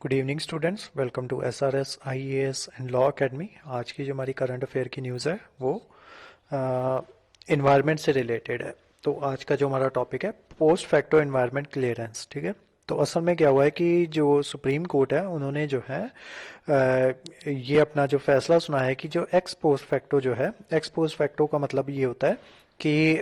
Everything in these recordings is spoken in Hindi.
Good evening students, welcome to SRS IAS and law academy. आज की जो हमारी करंट अफेयर की न्यूज़ है वो इन्वायरमेंट से रिलेटेड है। तो आज का जो हमारा टॉपिक है पोस्ट फैक्टो इन्वायरमेंट क्लियरेंस। ठीक है, तो असल में क्या हुआ है कि जो सुप्रीम कोर्ट है उन्होंने जो है ये अपना जो फैसला सुना है कि जो एक्स पोस्ट फैक्टो जो है, एक्स पोस्ट फैक्टो का मतलब ये होता है कि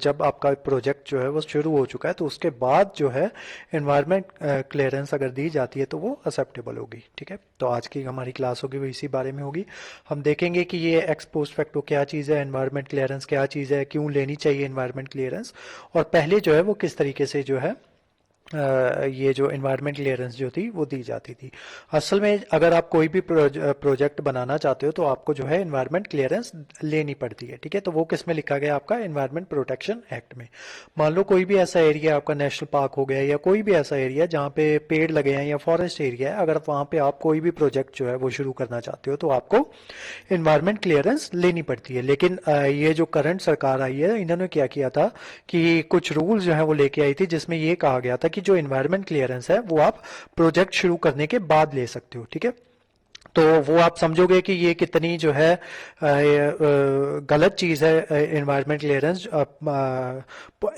जब आपका प्रोजेक्ट जो है वो शुरू हो चुका है तो उसके बाद जो है एनवायरनमेंट क्लियरेंस अगर दी जाती है तो वो एक्सेप्टेबल होगी। ठीक है, तो आज की हमारी क्लास होगी वो इसी बारे में होगी। हम देखेंगे कि ये एक्स पोस्ट फैक्टो क्या चीज़ है, एनवायरनमेंट क्लियरेंस क्या चीज़ है, क्यों लेनी चाहिए एनवायरनमेंट क्लियरेंस, और पहले जो है वो किस तरीके से जो है ये जो एनवायरनमेंट क्लियरेंस जो थी वो दी जाती थी। असल में अगर आप कोई भी प्रोजेक्ट बनाना चाहते हो तो आपको जो है एनवायरनमेंट क्लियरेंस लेनी पड़ती है। ठीक है, तो वो किस में लिखा गया आपका एनवायरनमेंट प्रोटेक्शन एक्ट में। मान लो कोई भी ऐसा एरिया आपका नेशनल पार्क हो गया या कोई भी ऐसा एरिया जहाँ पे पेड़ लगे हैं या फॉरेस्ट एरिया है, अगर वहाँ पे आप कोई भी प्रोजेक्ट जो है वो शुरू करना चाहते हो तो आपको एनवायरनमेंट क्लियरेंस लेनी पड़ती है। लेकिन ये जो करंट सरकार आई है इन्होंने क्या किया था कि कुछ रूल्स जो है वो लेके आई थी जिसमें ये कहा गया था कि जो एनवायरनमेंट क्लियरेंस है वो आप प्रोजेक्ट शुरू करने के बाद ले सकते हो। ठीक है, तो वो आप समझोगे कि ये कितनी जो है गलत चीज़ है environment clearance,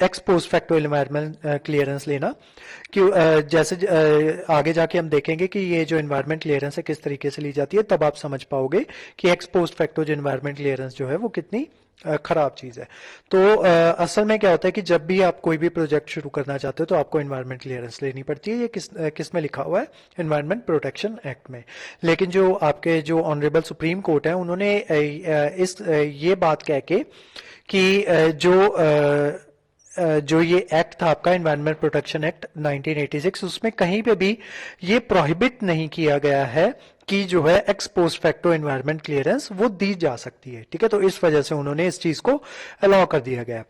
x post facto environment clearance लेना। क्यों जैसे आगे जाके हम देखेंगे कि ये जो एनवायरनमेंट क्लियरेंस है किस तरीके से ली जाती है, तब आप समझ पाओगे कि एक्स पोस्ट फैक्टो जो एनवायरनमेंट क्लियरेंस जो है वो कितनी खराब चीज़ है। तो असल में क्या होता है कि जब भी आप कोई भी प्रोजेक्ट शुरू करना चाहते हो तो आपको एनवायरनमेंट क्लियरेंस लेनी पड़ती है। ये किस में लिखा हुआ है, एनवायरनमेंट प्रोटेक्शन एक्ट में। लेकिन जो आपके जो ऑनरेबल सुप्रीम कोर्ट है उन्होंने ये बात कह के कि जो ये एक्ट था आपका एनवायरनमेंट प्रोटेक्शन एक्ट 1986, उसमें कहीं पे भी ये प्रोहिबिट नहीं किया गया है कि जो है x post facto environment clearance वो दी जा सकती है। ठीक है, तो इस वजह से उन्होंने इस चीज को अलाउ कर दिया गया।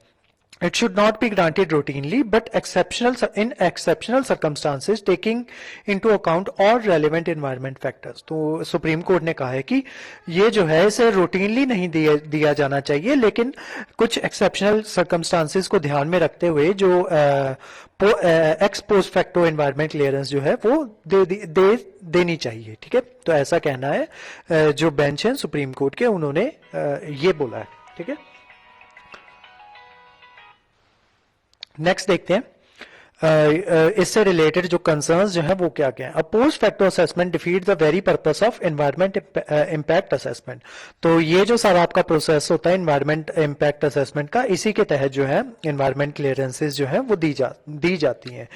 It should not be granted routinely, but in exceptional circumstances, taking into account all relevant environment factors. तो सुप्रीम कोर्ट ने कहा है कि ये जो है इसे रूटीनली नहीं दिया जाना चाहिए, लेकिन कुछ एक्सेप्शनल सर्कमस्टांसेस को ध्यान में रखते हुए जो x post facto environment clearance जो है वो देनी चाहिए। ठीक है, तो ऐसा कहना है जो बेंच है सुप्रीम कोर्ट के, उन्होंने ये बोला है। ठीक है, नेक्स्ट देखते हैं इससे रिलेटेड जो कंसर्न्स जो है वो क्या क्या है। अ post facto assessment defeat the very purpose of environment impact assessment. तो ये जो सारा आपका प्रोसेस होता है एनवायरनमेंट इम्पैक्ट असेसमेंट का, इसी के तहत जो है एनवायरनमेंट क्लियरेंसेस जो है वो दी जाती हैं।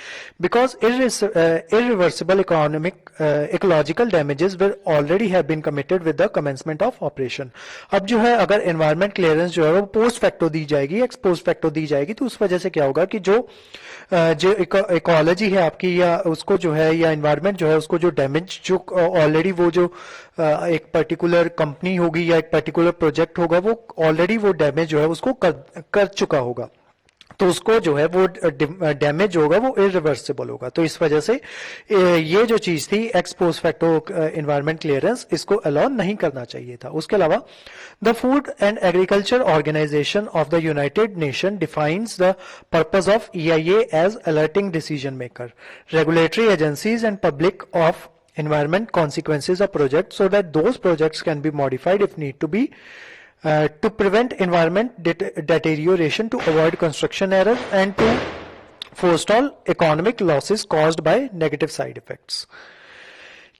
Because irreversible ecological damages will already have been committed with the commencement of operation. अब जो है अगर एनवायरनमेंट क्लियरेंस जो है वो पोस्ट फैक्टो दी जाएगी, एक्स पोस्ट फैक्टो दी जाएगी, तो उस वजह से क्या होगा कि जो इकोलॉजी है आपकी या उसको जो है या एनवायरनमेंट जो है उसको जो डैमेज जो ऑलरेडी वो जो एक पर्टिकुलर कंपनी होगी या एक पर्टिकुलर प्रोजेक्ट होगा वो ऑलरेडी वो डैमेज जो है उसको कर चुका होगा, तो उसको जो है वो डैमेज होगा वो इरिवर्सिबल होगा। तो इस वजह से ये जो चीज थी ex post facto environment clearance, इसको अलाउ नहीं करना चाहिए था। उसके अलावा the Food and Agriculture Organization of the United Nation defines the purpose of EIA as alerting decision maker, regulatory agencies and public of environment consequences of projects so that those projects can be modified if need to be to prevent environment deterioration, to avoid construction error and to forestall economic losses caused by negative side effects.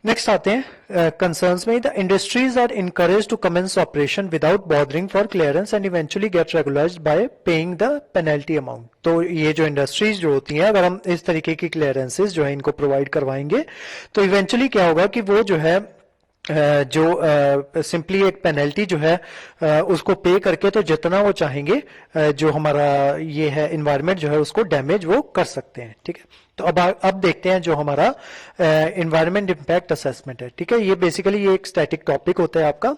Next आते हैं कंसर्न्स में। The industries are encourage to commence operation without bothering for clearance and eventually get regularized by paying the penalty amount. तो ये जो इंडस्ट्रीज जो होती हैं, अगर हम इस तरीके की क्लियरेंसेस जो है इनको प्रोवाइड करवाएंगे तो इवेंचुअली क्या होगा कि वो जो है जो सिंपली एक पेनल्टी जो है उसको पे करके तो जितना वो चाहेंगे जो हमारा ये है एनवायरनमेंट जो है उसको डैमेज वो कर सकते हैं। ठीक है, तो अब देखते हैं जो हमारा एनवायरनमेंट इम्पैक्ट असेसमेंट है। ठीक है, ये बेसिकली ये एक स्टैटिक टॉपिक होता है आपका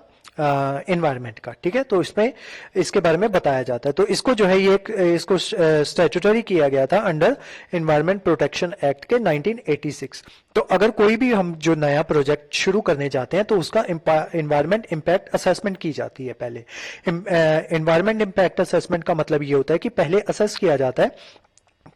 एनवायरनमेंट का। ठीक है, तो इसमें इसके बारे में बताया जाता है। तो इसको जो है ये इसको स्टैट्यूटरी किया गया था अंडर एनवायरनमेंट प्रोटेक्शन एक्ट के 1986। तो अगर कोई भी हम जो नया प्रोजेक्ट शुरू करने जाते हैं तो उसका एनवायरनमेंट इम्पैक्ट असेसमेंट की जाती है पहले। एनवायरनमेंट इम्पैक्ट असेसमेंट का मतलब ये होता है कि पहले असेस किया जाता है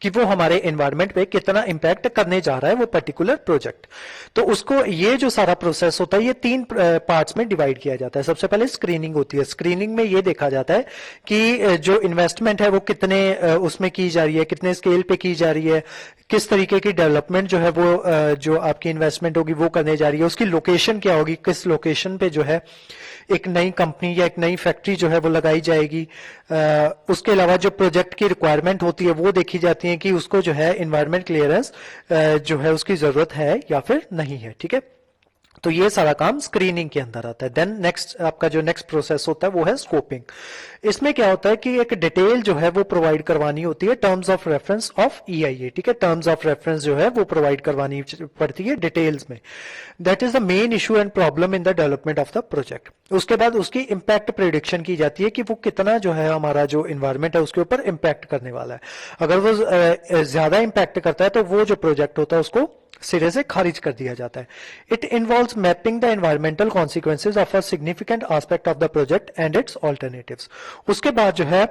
कि वो हमारे एनवायरनमेंट पे कितना इंपैक्ट करने जा रहा है वो पर्टिकुलर प्रोजेक्ट। तो उसको ये जो सारा प्रोसेस होता है ये 3 पार्ट्स में डिवाइड किया जाता है। सबसे पहले स्क्रीनिंग होती है। स्क्रीनिंग में ये देखा जाता है कि जो इन्वेस्टमेंट है वो कितने उसमें की जा रही है, कितने स्केल पे की जा रही है, किस तरीके की डेवलपमेंट जो है वो जो आपकी इन्वेस्टमेंट होगी वो करने जा रही है, उसकी लोकेशन क्या होगी, किस लोकेशन पे जो है एक नई कंपनी या एक नई फैक्ट्री जो है वो लगाई जाएगी। उसके अलावा जो प्रोजेक्ट की रिक्वायरमेंट होती है वो देखी जाती है कि उसको जो है एनवायरमेंट क्लियरेंस जो है उसकी जरूरत है या फिर नहीं है। ठीक है, तो ये सारा काम स्क्रीनिंग के अंदर आता है। देन नेक्स्ट आपका जो नेक्स्ट प्रोसेस होता है वो है स्कोपिंग। इसमें क्या होता है कि एक डिटेल जो है वो प्रोवाइड करवानी होती है, terms of reference of EIA. ठीक है, टर्म्स ऑफ रेफरेंस जो है वो प्रोवाइड करवानी पड़ती है डिटेल्स में। That is the main issue and problem in the development of the project. उसके बाद उसकी इंपैक्ट प्रिडिक्शन की जाती है कि वो कितना जो है हमारा जो इन्वायरमेंट है उसके ऊपर इंपैक्ट करने वाला है। अगर वो ज्यादा इंपैक्ट करता है तो वो जो प्रोजेक्ट होता है उसको सिरे से खारिज कर दिया जाता है। It involves mapping the environmental consequences of a significant aspect of the project and its alternatives. उसके बाद जो है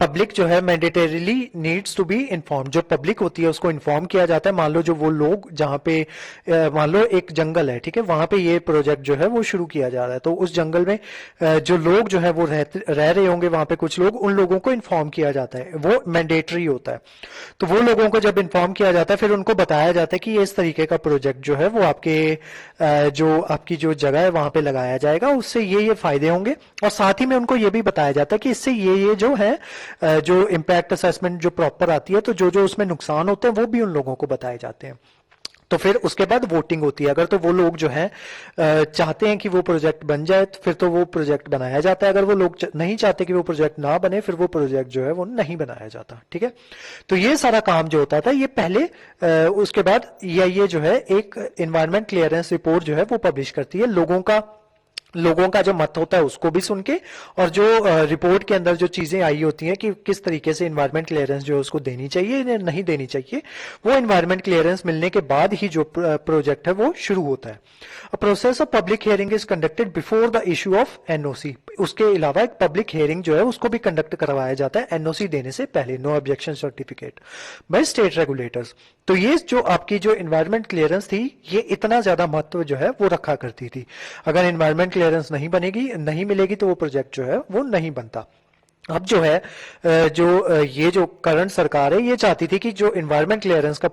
पब्लिक जो है mandatorily needs to be inform. जो पब्लिक होती है उसको इन्फॉर्म किया जाता है। मान लो जो वो लोग जहां पे मान लो एक जंगल है, ठीक है, वहां पे ये प्रोजेक्ट जो है वो शुरू किया जा रहा है, तो उस जंगल में जो लोग जो है वो रह रहे होंगे वहां पे कुछ लोग, उन लोगों को इन्फॉर्म किया जाता है, वो मैंडेटरी होता है। तो वो लोगों को जब इन्फॉर्म किया जाता है फिर उनको बताया जाता है कि ये इस तरीके का प्रोजेक्ट जो है वो आपके जो आपकी जो जगह है वहां पे लगाया जाएगा, उससे ये फायदे होंगे। और साथ ही में उनको ये भी बताया जाता है कि इससे ये जो है जो इम्पैक्ट असेसमेंट जो प्रॉपर आती है, तो जो जो उसमें नुकसान होते हैं वो भी उन लोगों को बताए जाते हैं। तो फिर उसके बाद वोटिंग होती है। अगर तो वो लोग जो है चाहते हैं कि वो प्रोजेक्ट बन जाए तो फिर तो वो प्रोजेक्ट बनाया जाता है। अगर वो लोग नहीं चाहते कि वो प्रोजेक्ट ना बने फिर वो प्रोजेक्ट जो है वो नहीं बनाया जाता। ठीक है, तो ये सारा काम जो होता था ये पहले उसके बाद ये जो है एक एनवायरमेंट क्लियरेंस रिपोर्ट जो है वो पब्लिश करती है। लोगों का जो मत होता है उसको भी सुन के, और जो रिपोर्ट के अंदर जो चीजें आई होती हैं कि किस तरीके से एनवायरमेंट क्लियरेंस जो है उसको देनी चाहिए या नहीं देनी चाहिए, वो एनवायरमेंट क्लियरेंस मिलने के बाद ही जो प्रोजेक्ट है वो शुरू होता है। A process of public hearing is conducted before the issue of NOC. उसके अलावा एक पब्लिक हियरिंग जो है उसको भी कंडक्ट करवाया जाता है एनओसी देने से पहले, no objection certificate, by state regulators. तो ये जो आपकी जो एनवायरमेंट क्लियरेंस थी ये इतना ज्यादा महत्व जो है वो रखा करती थी। अगर एनवायरमेंट क्लियरेंस नहीं मिलेगी तो वो प्रोजेक्ट जो है वो नहीं बनता। अब जो है ये जो करंट सरकार है ये चाहती थी कि जो एनवायरमेंट क्लियरेंस का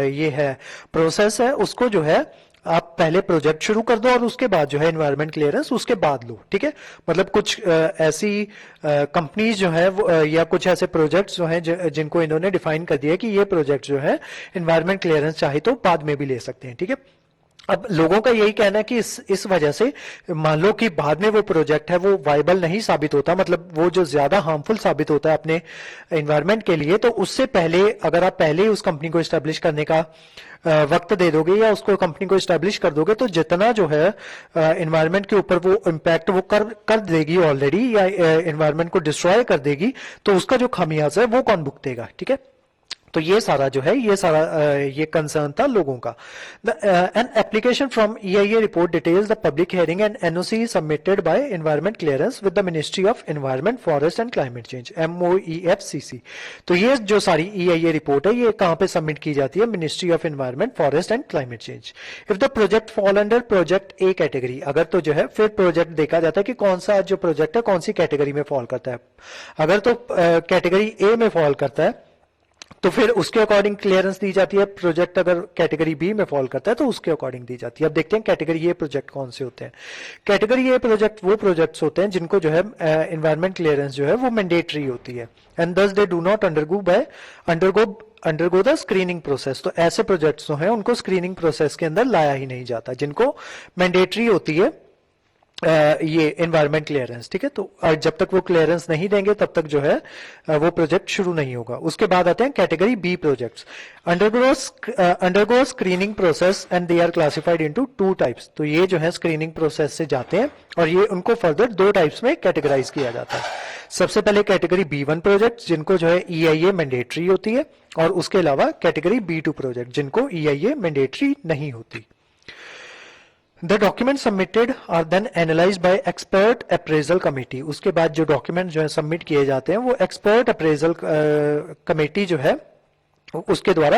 ये है प्रोसेस है उसको जो है आप पहले प्रोजेक्ट शुरू कर दो और उसके बाद जो है एनवायरमेंट क्लियरेंस उसके बाद लो। ठीक है, मतलब कुछ ऐसी कंपनीज जो है या कुछ ऐसे प्रोजेक्ट्स जो हैं जिनको इन्होंने डिफाइन कर दिया कि ये प्रोजेक्ट जो है एनवायरमेंट क्लियरेंस चाहे तो बाद में भी ले सकते हैं। ठीक है, अब लोगों का यही कहना है कि इस वजह से मान लो कि बाद में वो प्रोजेक्ट है वो वायबल नहीं साबित होता, मतलब वो जो ज्यादा हार्मफुल साबित होता है अपने एनवायरनमेंट के लिए, तो उससे पहले अगर आप पहले ही उस कंपनी को एस्टेब्लिश करने का वक्त दे दोगे या उसको कंपनी को एस्टेब्लिश कर दोगे, तो जितना जो है एनवायरनमेंट के ऊपर वो इम्पैक्ट वो कर देगी ऑलरेडी या एनवायरनमेंट को डिस्ट्रॉय कर देगी, तो उसका जो खामियाजा है वो कौन भुगतेगा। ठीक है, तो ये सारा जो है ये कंसर्न था लोगों का। An application from EIA report details the public hearing and NOC submitted by environment clearance with the ministry of environment forest and climate change, MOEFCC। तो ये जो सारी ईआईए रिपोर्ट है ये कहां पे सबमिट की जाती है, ministry of environment forest and climate change. If the project fall under project A category, अगर तो जो है फिर प्रोजेक्ट देखा जाता है कि कौन सा जो प्रोजेक्ट है कौन सी कैटेगरी में फॉल करता है। अगर तो कैटेगरी ए में फॉल करता है तो फिर उसके अकॉर्डिंग क्लियरेंस दी जाती है। प्रोजेक्ट अगर कैटेगरी बी में फॉल करता है तो उसके अकॉर्डिंग दी जाती है। अब देखते हैं कैटेगरी ए प्रोजेक्ट कौन से होते हैं। कैटेगरी ए प्रोजेक्ट वो प्रोजेक्ट्स होते हैं जिनको जो है एनवायरमेंट क्लियरेंस जो है वो मैंडेटरी होती है एंड दस they do not undergo the screening process. तो ऐसे प्रोजेक्ट्स जो हैं उनको स्क्रीनिंग प्रोसेस के अंदर लाया ही नहीं जाता, जिनको मैंडेटरी होती है ये एनवायरमेंट क्लियरेंस। ठीक है, तो जब तक वो क्लियरेंस नहीं देंगे तब तक जो है वो प्रोजेक्ट शुरू नहीं होगा। उसके बाद आते हैं category B projects, undergo screening process and they are classified into 2 types. तो ये जो है स्क्रीनिंग प्रोसेस से जाते हैं और ये उनको फर्दर 2 टाइप्स में कैटेगराइज किया जाता है। सबसे पहले कैटेगरी B1 प्रोजेक्ट जिनको जो है EIA मैंडेटरी होती है, और उसके अलावा कैटेगरी B2 प्रोजेक्ट जिनको EIA मैंडेटरी नहीं होती। The document submitted are then analyse by expert appraisal committee. उसके बाद जो डॉक्यूमेंट जो है सबमिट किए जाते हैं वो एक्सपर्ट अप्रेजल कमेटी जो है उसके द्वारा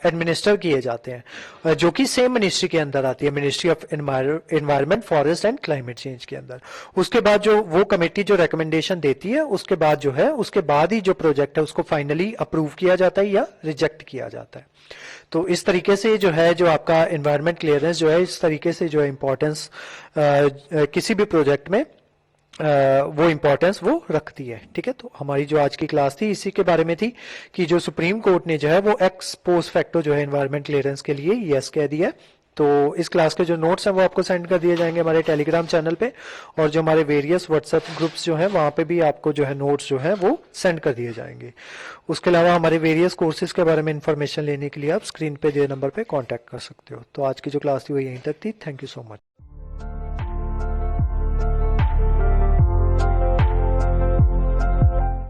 एडमिनिस्टर किए जाते हैं, जो कि सेम मिनिस्ट्री के अंदर आती है, ministry of environment forest and climate change के अंदर। उसके बाद जो वो कमेटी जो रिकमेंडेशन देती है उसके बाद जो है उसके बाद ही जो प्रोजेक्ट है उसको फाइनली अप्रूव किया जाता है या रिजेक्ट किया जाता है। तो इस तरीके से जो है जो आपका एनवायरनमेंट क्लियरेंस जो है इस तरीके से जो है इंपॉर्टेंस किसी भी प्रोजेक्ट में वो इंपॉर्टेंस वो रखती है। ठीक है, तो हमारी जो आज की क्लास थी इसी के बारे में थी कि जो सुप्रीम कोर्ट ने जो है वो एक्स पोस्ट फैक्टो जो है एनवायरनमेंट क्लियरेंस के लिए यस कह दिया है। तो इस क्लास के जो नोट्स हैं वो आपको सेंड कर दिए जाएंगे हमारे टेलीग्राम चैनल पे, और जो हमारे वेरियस व्हाट्सएप ग्रुप्स जो हैं वहाँ पे भी आपको जो है नोट्स जो है वो सेंड कर दिए जाएंगे। उसके अलावा हमारे वेरियस कोर्सेज के बारे में इंफॉर्मेशन लेने के लिए आप स्क्रीन पे दिए नंबर पे कॉन्टैक्ट कर सकते हो। तो आज की जो क्लास थी वो यहीं तक थी। Thank you so much.